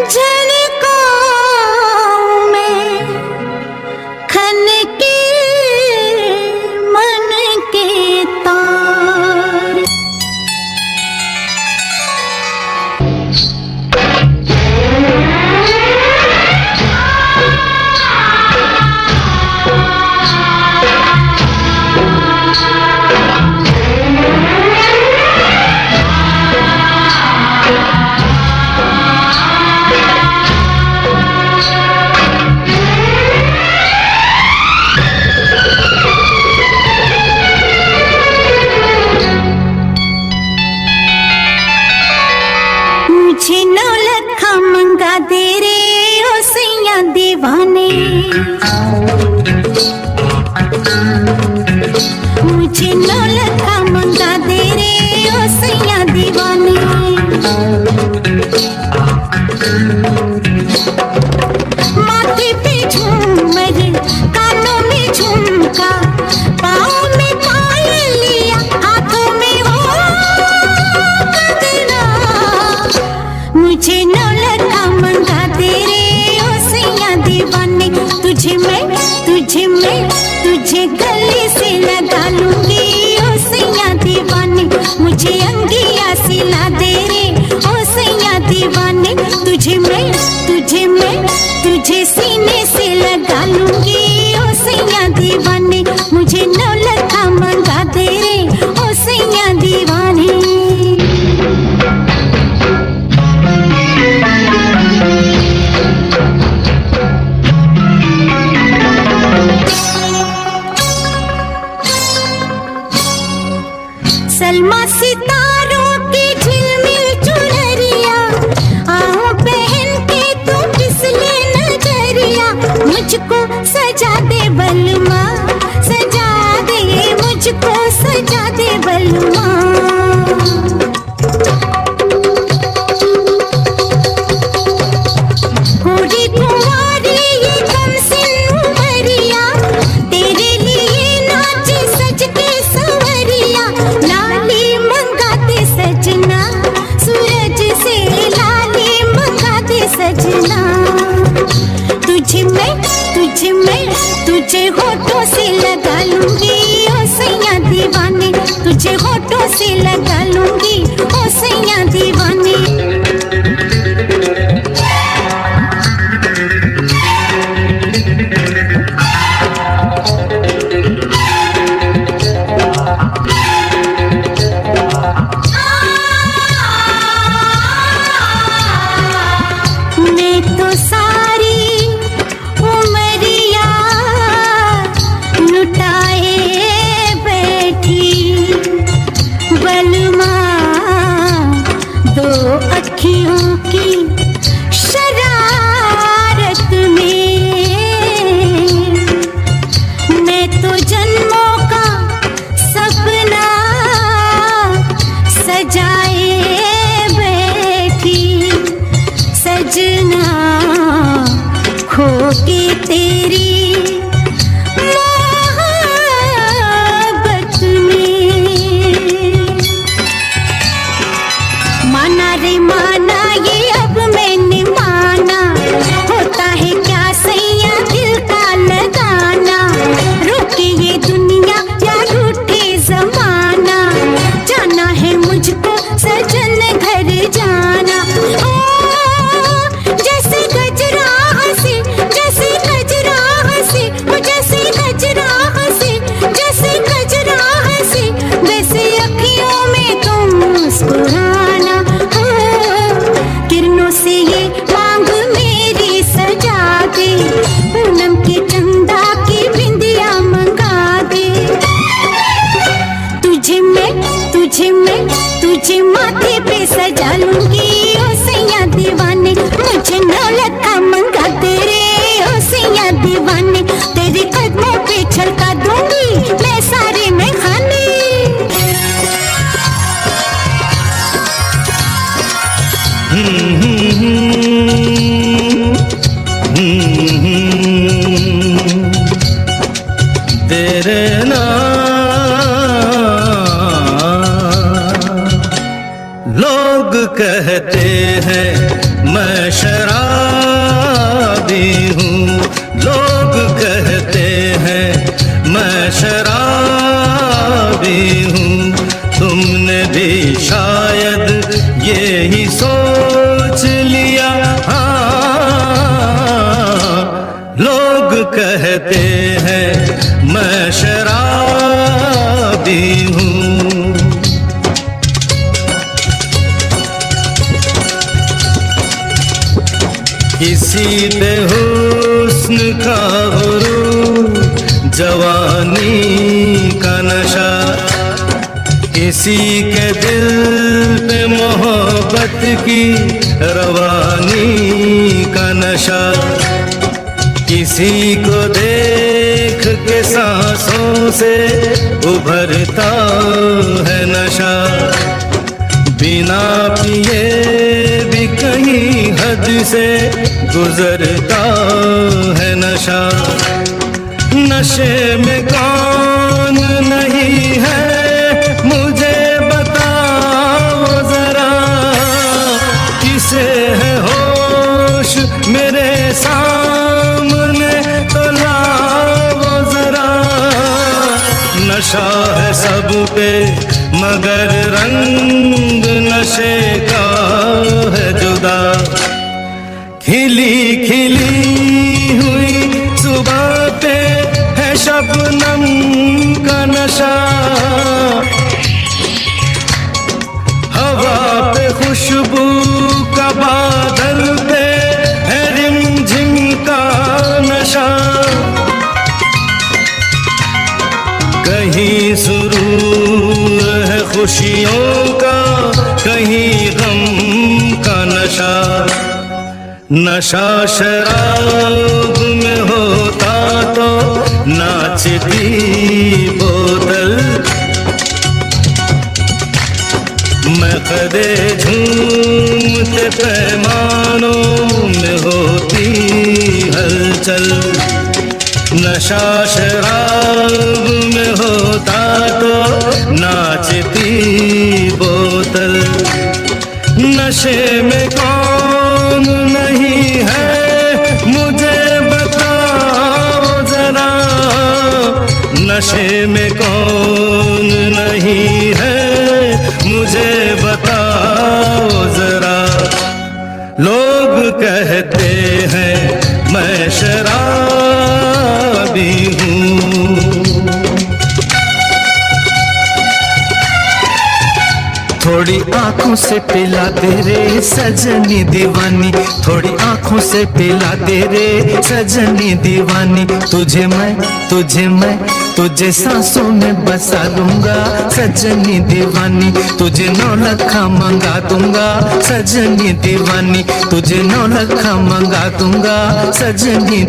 झलकाऊं मैं खन के मन के तार। मुझे 9 लाख मंगा दे रे ओ सैया दीवाने, मुझे 9 लाख मंगा दे रे ओ सैया दीवाने। माथे पे झूमर, कानों में झुमका, पाँव में पायलिया, हाथों में हो गगना। मुझे 9 लाख मंगा दे रे ओ सैया दीवाने। तुझे मैं तुझे गले से लगा लूंगी ओ सैया दीवाने। मुझे अंगिया सिला दे रे ओ सैया दीवाने। तुझे मैं तुझे सीने से लगा लूंगी ओ सैया दीवाने। मुझे 9 लाख मंगा दे रे ओ सैया दीवाने। सलमा सितारों की झिलमिल चुनरिया, आओ पहन के तू फिसले नजरिया। मुझको सजा दे बलमा, सजा दे मुझको, सजा दे बलमा। गोरी कुंवारी ये कमसिन उमरिया, तेरे लिए नाचे सज के संवरिया। लाली मंगाते सजना, सूरज से लाली मंगाते सजना। तुझे होठों से लगा लूंगी ओ सैया दीवाने। तुझे होठों से लगा लूंगी ओ सैया दीवाने। मैं तो सारी उमरिया लुटाए बैठी, बलमा 2 अखियों की शरारत में। मैं तो जन्मों का सपना सजाए बैठी, सजना खो के तेरी मोहब्बत में। माना रे माना ये अब मैंने माना, होता है क्या सैया दिल का लगाना। रुके ये दुनिया या रूठे जमाना, जाना है मुझको सजन घर जाना। ओ जैसे गजरा हंसे, जैसे गजरा शराबी हूँ, लोग कहते हैं मैं शराबी हूँ। तुमने भी शायद यही सोच लिया, हाँ, लोग कहते हैं मैं शराबी हूँ। किसी पे हुस्न का गुरूर, जवानी का नशा, किसी के दिल पे मोहब्बत की रवानी का नशा, किसी को देख के सांसों से उभरता है नशा, बिना पिए भी कहीं हद से गुजरता है नशा। नशे में कौन नहीं है मुझे बताओ जरा, किसे है होश मेरे सामने तो लाओ जरा। नशा है सब पे मगर रंग नशे का है जुदा, खिली खिली हुई सुबह पे है शबनम का नशा, हवा पे खुशबू का बादल पे है रिमझिम का नशा, कहीं सुरूर है खुशियों का, कहीं गम का नशा। नशा शराब में होता तो नाचती बोतल, महक़दे झूमते पैमानों में होती हलचल। नशा शराब में होता तो नाचती बोतल, नशे में कौन नहीं है मुझे बताओ जरा, नशे में कौन नहीं है मुझे बताओ जरा। लोग कहते हैं मैं शराबी हूँ। थोड़ी आंखों से पिला दे रे सजनी दीवानी, थोड़ी आंखों से पिला दे रे सजनी दीवानी। तुझे मैं तुझे सांसों में बसा लूंगा सजनी दीवानी, तुझे 9 लखा मंगा दूंगा सजनी दीवानी, तुझे 9 लखा मंगा दूंगा सजनी।